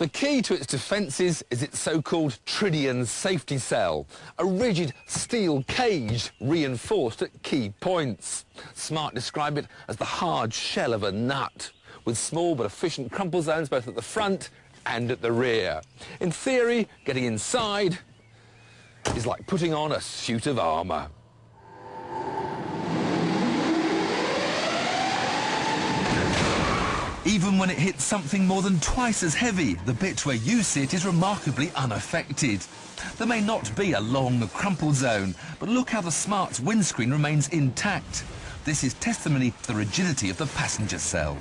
The key to its defences is its so-called tritium safety cell, a rigid steel cage reinforced at key points. Smart describe it as the hard shell of a nut, with small but efficient crumple zones both at the front and at the rear. In theory, getting inside is like putting on a suit of armour. Even when it hits something more than twice as heavy, the bit where you sit is remarkably unaffected. There may not be a long crumple zone, but look how the Smart's windscreen remains intact. This is testimony to the rigidity of the passenger cell.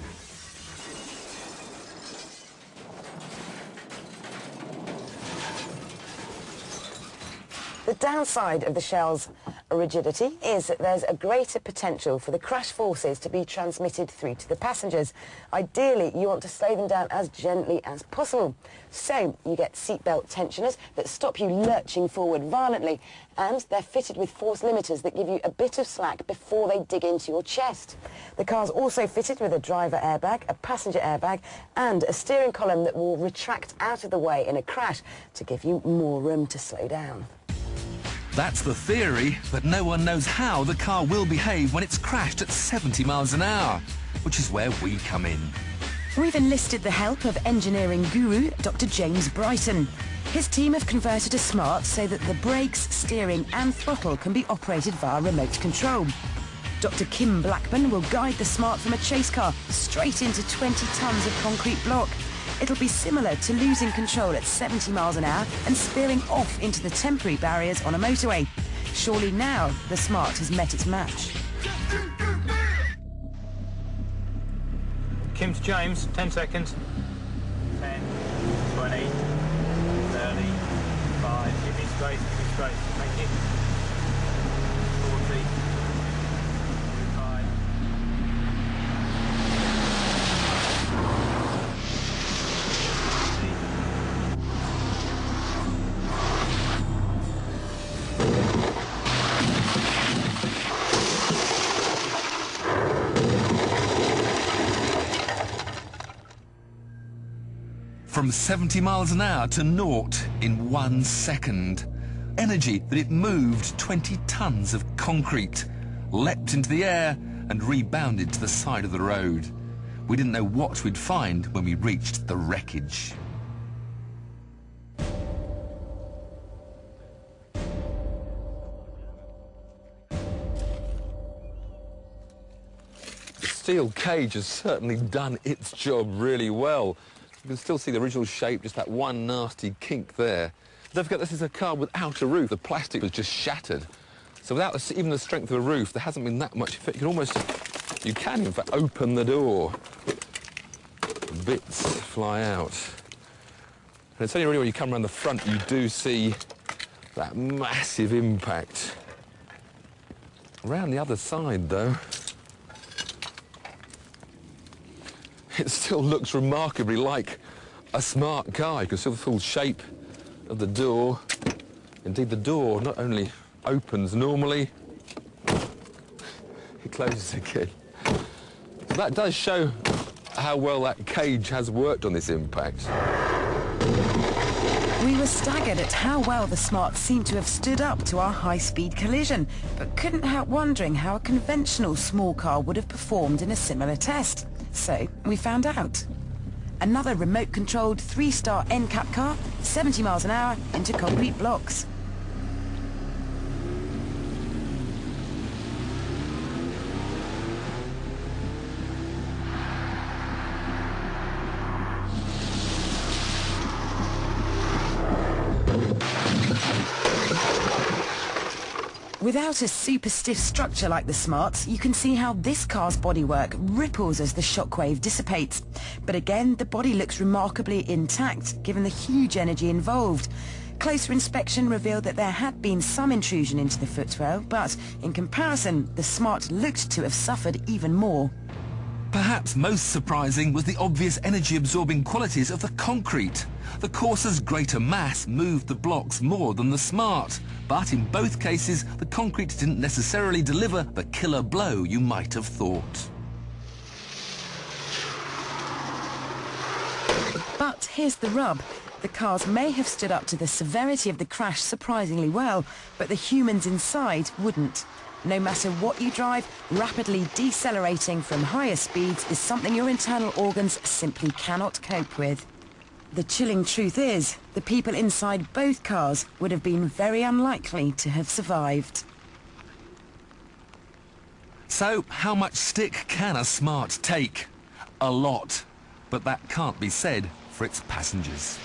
The downside of the shell's rigidity is that there's a greater potential for the crash forces to be transmitted through to the passengers. Ideally, you want to slow them down as gently as possible. So you get seatbelt tensioners that stop you lurching forward violently, and they're fitted with force limiters that give you a bit of slack before they dig into your chest. The car's also fitted with a driver airbag, a passenger airbag, and a steering column that will retract out of the way in a crash to give you more room to slow down. That's the theory, but no one knows how the car will behave when it's crashed at 70 miles an hour, which is where we come in. We've enlisted the help of engineering guru Dr. James Brighton. His team have converted a Smart so that the brakes, steering and throttle can be operated via remote control. Dr. Kim Blackburn will guide the Smart from a chase car straight into 20 tonnes of concrete block. It'll be similar to losing control at 70 miles an hour and spearing off into the temporary barriers on a motorway. Surely now the Smart has met its match. Kim to James, 10 seconds. 10, 20, 30, 5, give me straight, thank you. 40, 45. From 70 miles an hour to naught in 1 second. Energy that it moved 20 tonnes of concrete, leapt into the air and rebounded to the side of the road. We didn't know what we'd find when we reached the wreckage. The steel cage has certainly done its job really well. You can still see the original shape, just that one nasty kink there. Don't forget, this is a car without a roof. The plastic was just shattered. So without even the strength of a roof, there hasn't been that much effect. You can in fact open the door. Bits fly out. And it's only really when you come around the front you do see that massive impact. Around the other side, though, it still looks remarkably like a Smart car. You can see the full shape of the door. Indeed, the door not only opens normally, it closes again. So that does show how well that cage has worked on this impact. We were staggered at how well the Smart seemed to have stood up to our high-speed collision, but couldn't help wondering how a conventional small car would have performed in a similar test. So we found out. Another remote-controlled 3-star NCAP car, 70 miles an hour into concrete blocks. Without a super stiff structure like the Smart's, you can see how this car's bodywork ripples as the shockwave dissipates. But again, the body looks remarkably intact, given the huge energy involved. Closer inspection revealed that there had been some intrusion into the footwell, but in comparison, the Smart looked to have suffered even more. Perhaps most surprising was the obvious energy-absorbing qualities of the concrete. The Corsa's greater mass moved the blocks more than the Smart, but in both cases, the concrete didn't necessarily deliver the killer blow you might have thought. But here's the rub. The cars may have stood up to the severity of the crash surprisingly well, but the humans inside wouldn't. No matter what you drive, rapidly decelerating from higher speeds is something your internal organs simply cannot cope with. The chilling truth is, the people inside both cars would have been very unlikely to have survived. So, how much stick can a Smart take? A lot. But that can't be said for its passengers.